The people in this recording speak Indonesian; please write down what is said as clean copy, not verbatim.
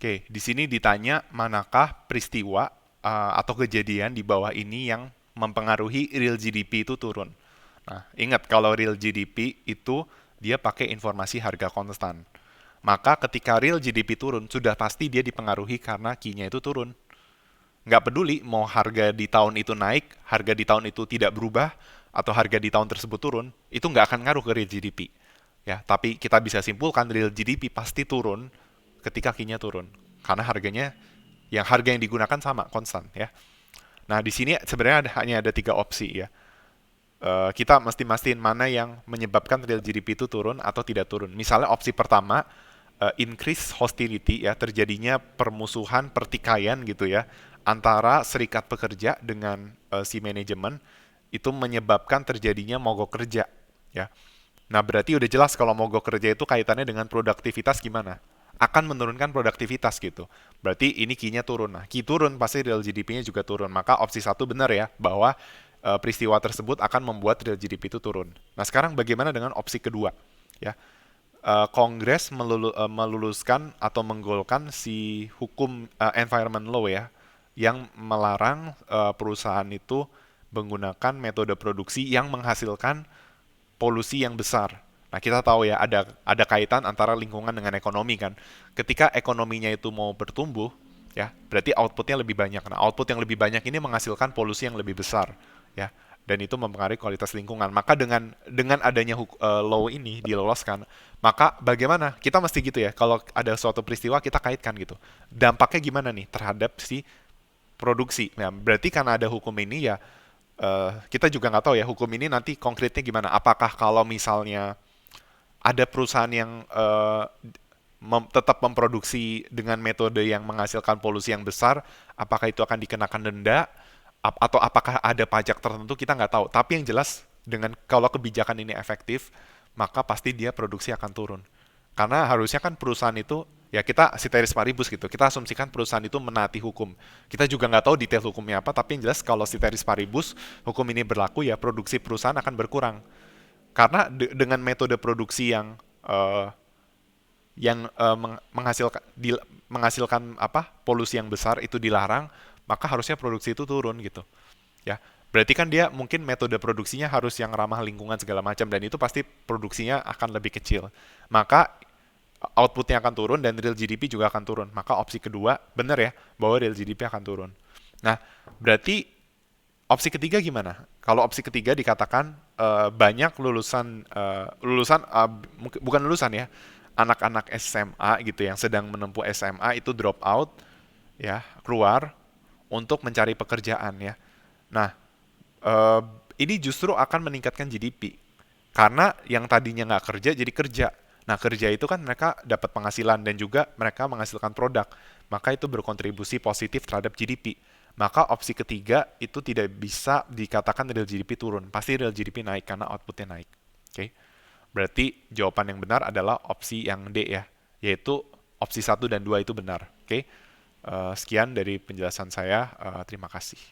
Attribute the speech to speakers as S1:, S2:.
S1: Oke, di sini ditanya manakah peristiwa atau kejadian di bawah ini yang mempengaruhi real GDP itu turun. Nah, ingat kalau real GDP itu dia pakai informasi harga konstan. Maka ketika real GDP turun, sudah pasti dia dipengaruhi karena key-nya itu turun. Nggak peduli mau harga di tahun itu naik, harga di tahun itu tidak berubah, atau harga di tahun tersebut turun, itu nggak akan ngaruh ke real GDP. Ya, tapi kita bisa simpulkan real GDP pasti turun ketika key-nya turun. Karena harga yang digunakan sama, konstan ya. Nah, di sini sebenarnya hanya ada tiga opsi ya. Kita mesti mastiin mana yang menyebabkan real GDP itu turun atau tidak turun. Misalnya opsi pertama, increase hostility ya, terjadinya permusuhan, pertikaian gitu ya, antara serikat pekerja dengan si manajemen, itu menyebabkan terjadinya mogok kerja ya. Nah, berarti udah jelas kalau mogok kerja itu kaitannya dengan produktivitas gimana? Akan menurunkan produktivitas gitu. Berarti ini key-nya turun. Nah, key turun pasti real GDP-nya juga turun. Maka opsi satu benar ya, bahwa peristiwa tersebut akan membuat real GDP itu turun. Nah, sekarang bagaimana dengan opsi kedua? Ya, Kongres meluluskan atau menggolkan si hukum environment law ya, yang melarang perusahaan itu menggunakan metode produksi yang menghasilkan polusi yang besar. Nah, kita tahu ya ada kaitan antara lingkungan dengan ekonomi kan. Ketika ekonominya itu mau bertumbuh, ya, berarti outputnya lebih banyak. Nah, output yang lebih banyak ini menghasilkan polusi yang lebih besar, ya. Dan itu mempengaruhi kualitas lingkungan. Maka dengan adanya law ini diloloskan, maka bagaimana? Kita mesti gitu ya. Kalau ada suatu peristiwa kita kaitkan gitu. Dampaknya gimana nih terhadap si produksi? Nah, berarti karena ada hukum ini ya, kita juga nggak tahu ya hukum ini nanti konkretnya gimana. Apakah kalau misalnya ada perusahaan yang tetap memproduksi dengan metode yang menghasilkan polusi yang besar, apakah itu akan dikenakan denda atau apakah ada pajak tertentu, kita nggak tahu. Tapi yang jelas dengan kalau kebijakan ini efektif, maka pasti dia produksi akan turun. Karena harusnya kan perusahaan itu, ya kita ceteris paribus gitu, kita asumsikan perusahaan itu menaati hukum. Kita juga nggak tahu detail hukumnya apa, tapi yang jelas kalau ceteris paribus hukum ini berlaku, ya produksi perusahaan akan berkurang. Karena dengan metode produksi yang menghasilkan apa polusi yang besar itu dilarang, maka harusnya produksi itu turun gitu ya. Berarti kan dia mungkin metode produksinya harus yang ramah lingkungan segala macam, dan itu pasti produksinya akan lebih kecil, maka outputnya akan turun dan real GDP juga akan turun. Maka opsi kedua benar ya, bahwa real GDP akan turun. Nah, berarti opsi ketiga gimana? Kalau opsi ketiga dikatakan banyak bukan lulusan ya, anak-anak SMA gitu yang sedang menempuh SMA itu drop out ya, keluar untuk mencari pekerjaan ya. Nah, eh, ini justru akan meningkatkan GDP karena yang tadinya nggak kerja jadi kerja. Nah, kerja itu kan mereka dapat penghasilan dan juga mereka menghasilkan produk, maka itu berkontribusi positif terhadap GDP. Maka opsi ketiga itu tidak bisa dikatakan real GDP turun, pasti real GDP naik karena outputnya naik. Oke, berarti jawaban yang benar adalah opsi yang D ya, yaitu opsi satu dan 2 itu benar. Oke, sekian dari penjelasan saya. Terima kasih.